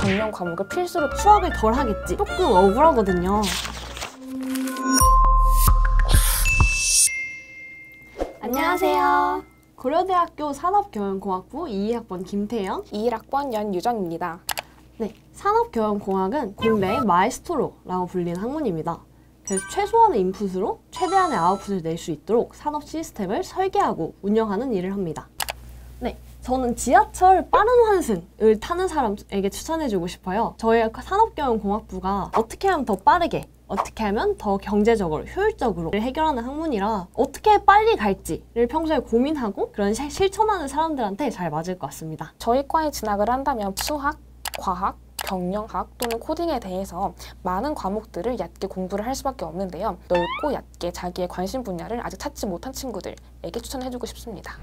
경영 과목을 필수로 수학을 덜 하겠지. 조금 억울하거든요. 안녕하세요. 고려대학교 산업경영공학부 22학번 김태영, 21학번 연유정입니다. 네, 산업경영공학은 공대의 마에스트로라고 불리는 학문입니다. 그래서 최소한의 인풋으로 최대한의 아웃풋을 낼 수 있도록 산업 시스템을 설계하고 운영하는 일을 합니다. 네, 저는 지하철 빠른 환승을 타는 사람에게 추천해주고 싶어요. 저희 산업경영공학부가 어떻게 하면 더 빠르게, 어떻게 하면 더 경제적으로, 효율적으로 해결하는 학문이라 어떻게 빨리 갈지를 평소에 고민하고 그런 실천하는 사람들한테 잘 맞을 것 같습니다. 저희 과에 진학을 한다면 수학, 과학, 경영학 또는 코딩에 대해서 많은 과목들을 얕게 공부를 할 수밖에 없는데요. 넓고 얕게 자기의 관심 분야를 아직 찾지 못한 친구들에게 추천해주고 싶습니다.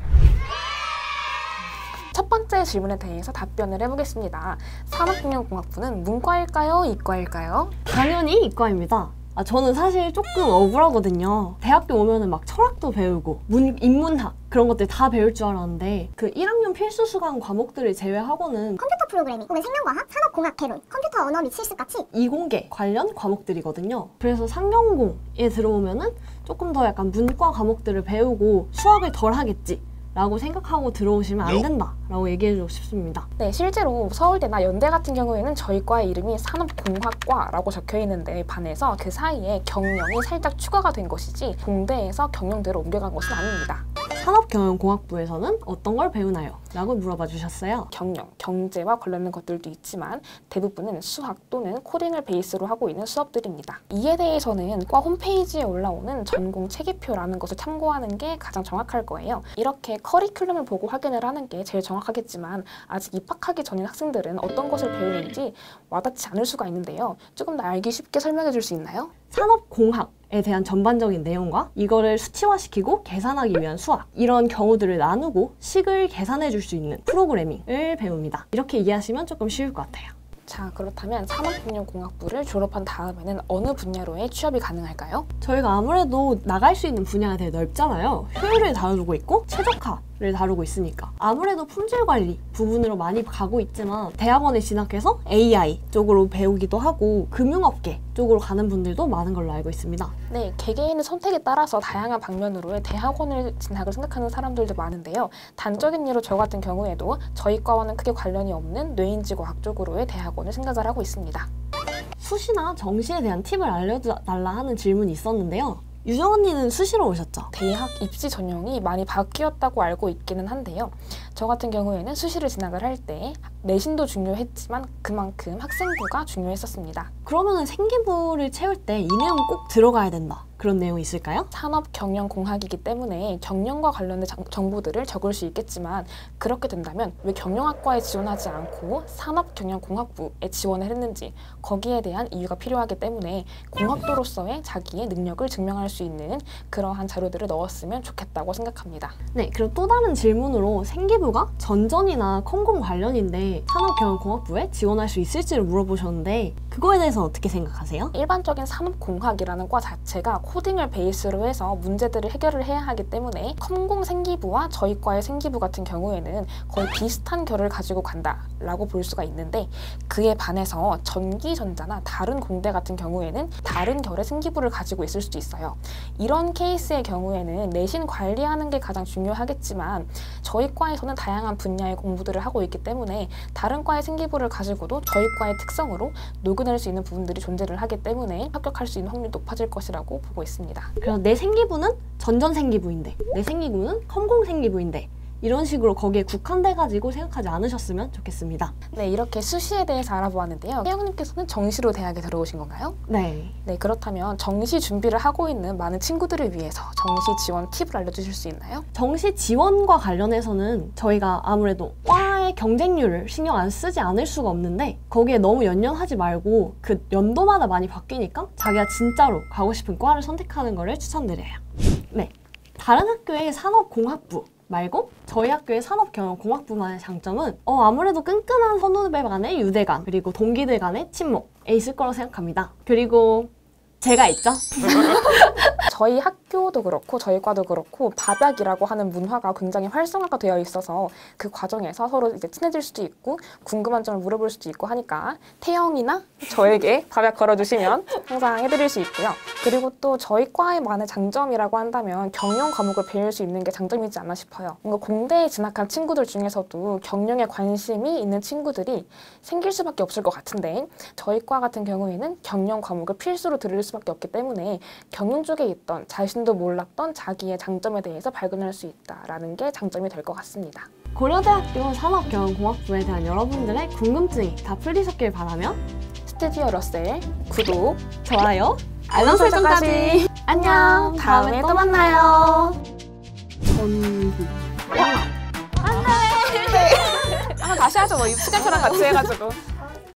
첫 번째 질문에 대해서 답변을 해보겠습니다. 산업경영공학부는 문과일까요? 이과일까요? 당연히 이과입니다. 저는 사실 조금 억울하거든요. 대학교 오면은 막 철학도 배우고 인문학 그런 것들 다 배울 줄 알았는데 그 1학년 필수 수강 과목들을 제외하고는 컴퓨터 프로그래밍 혹은 생명과학, 산업공학 개론, 컴퓨터 언어 및 실습같이 이공계 관련 과목들이거든요. 그래서 상경공에 들어오면은 조금 더 약간 문과 과목들을 배우고 수학을 덜 하겠지 라고 생각하고 들어오시면 안 된다라고 얘기해주고 싶습니다. 네, 실제로 서울대나 연대 같은 경우에는 저희 과의 이름이 산업공학과라고 적혀있는데 반해서 그 사이에 경영이 살짝 추가가 된 것이지 공대에서 경영대로 옮겨간 것은 아닙니다. 산업경영공학부에서는 어떤 걸 배우나요? 라고 물어봐 주셨어요. 경영, 경제와 관련된 것들도 있지만 대부분은 수학 또는 코딩을 베이스로 하고 있는 수업들입니다. 이에 대해서는 과 홈페이지에 올라오는 전공 체계표라는 것을 참고하는 게 가장 정확할 거예요. 이렇게 커리큘럼을 보고 확인을 하는 게 제일 정확하겠지만 아직 입학하기 전인 학생들은 어떤 것을 배우는지 와닿지 않을 수가 있는데요. 조금 더 알기 쉽게 설명해 줄 수 있나요? 산업공학에 대한 전반적인 내용과 이거를 수치화시키고 계산하기 위한 수학, 이런 경우들을 나누고 식을 계산해 줄 수 있는 프로그래밍을 배웁니다. 이렇게 이해하시면 조금 쉬울 것 같아요. 자, 그렇다면 산업경영공학부를 졸업한 다음에는 어느 분야로의 취업이 가능할까요? 저희가 아무래도 나갈 수 있는 분야가 되게 넓잖아요. 효율을 다루고 있고 최적화를 다루고 있으니까 아무래도 품질관리 부분으로 많이 가고 있지만 대학원에 진학해서 AI 쪽으로 배우기도 하고 금융업계 쪽으로 가는 분들도 많은 걸로 알고 있습니다. 네, 개개인의 선택에 따라서 다양한 방면으로의 대학원을 진학을 생각하는 사람들도 많은데요. 단적인 예로 저 같은 경우에도 저희 과와는 크게 관련이 없는 뇌인지과학 쪽으로의 대학원을 생각을 하고 있습니다. 수시나 정시에 대한 팁을 알려달라 하는 질문이 있었는데요. 유정 언니는 수시로 오셨죠? 대학 입시 전형이 많이 바뀌었다고 알고 있기는 한데요. 저 같은 경우에는 수시를 진학을 할 때 내신도 중요했지만 그만큼 학생부가 중요했었습니다. 그러면 생기부를 채울 때 이 내용 꼭 들어가야 된다. 그런 내용이 있을까요? 산업경영공학이기 때문에 경영과 관련된 정보들을 적을 수 있겠지만 그렇게 된다면 왜 경영학과에 지원하지 않고 산업경영공학부에 지원을 했는지 거기에 대한 이유가 필요하기 때문에 공학도로서의 자기의 능력을 증명할 수 있는 그러한 자료들을 넣었으면 좋겠다고 생각합니다. 네, 그리고 또 다른 질문으로 생기부가 전전이나 컴공 관련인데 산업경영공학부에 지원할 수 있을지를 물어보셨는데 그거에 대해서 어떻게 생각하세요? 일반적인 산업공학이라는 과 자체가 코딩을 베이스로 해서 문제들을 해결을 해야 하기 때문에 컴공 생기부와 저희 과의 생기부 같은 경우에는 거의 비슷한 결을 가지고 간다라고 볼 수가 있는데 그에 반해서 전기전자나 다른 공대 같은 경우에는 다른 결의 생기부를 가지고 있을 수도 있어요. 이런 케이스의 경우에는 내신 관리하는 게 가장 중요하겠지만 저희 과에서는 다양한 분야의 공부들을 하고 있기 때문에 다른 과의 생기부를 가지고도 저희 과의 특성으로 녹여낼 수 있는 부분들이 존재를 하기 때문에 합격할 수 있는 확률이 높아질 것이라고 보고 있습니다. 그래서 내 생기부는 전전 생기부인데 내 생기부는 컴공 생기부인데 이런 식으로 거기에 국한돼가지고 생각하지 않으셨으면 좋겠습니다. 네, 이렇게 수시에 대해서 알아보았는데요. 혜영님께서는 정시로 대학에 들어오신 건가요? 네. 네, 그렇다면 정시 준비를 하고 있는 많은 친구들을 위해서 정시 지원 팁을 알려주실 수 있나요? 정시 지원과 관련해서는 저희가 아무래도 과의 경쟁률을 신경 안 쓰지 않을 수가 없는데 거기에 너무 연연하지 말고 그 연도마다 많이 바뀌니까 자기가 진짜로 가고 싶은 과를 선택하는 거를 추천드려요. 네, 다른 학교의 산업공학부 말고 저희 학교의 산업경영공학부만의 장점은 아무래도 끈끈한 선후배 간의 유대감 그리고 동기들 간의 친목에 있을 거라고 생각합니다. 그리고 제가 있죠? 저희 학교도 그렇고 저희 과도 그렇고 밥약이라고 하는 문화가 굉장히 활성화가 되어 있어서 그 과정에서 서로 이제 친해질 수도 있고 궁금한 점을 물어볼 수도 있고 하니까 태영이나 저에게 밥약 걸어주시면 항상 해드릴 수 있고요. 그리고 또 저희 과의만의 장점이라고 한다면 경영 과목을 배울 수 있는 게 장점이지 않나 싶어요. 뭔가 공대에 진학한 친구들 중에서도 경영에 관심이 있는 친구들이 생길 수밖에 없을 것 같은데 저희 과 같은 경우에는 경영 과목을 필수로 들을 수밖에 없기 때문에 경영 쪽에 있던 자신도 몰랐던 자기의 장점에 대해서 발견할 수 있다라는 게 장점이 될 것 같습니다. 고려대학교 산업경영공학부에 대한 여러분들의 궁금증이 다 풀리셨길 바라며 스튜디오 러셀 구독, 좋아요, 알람 설정까지. 안녕. 다음에 또 만나요. 전부. 다시 하죠. 뭐 시간표랑 같이 해가지고.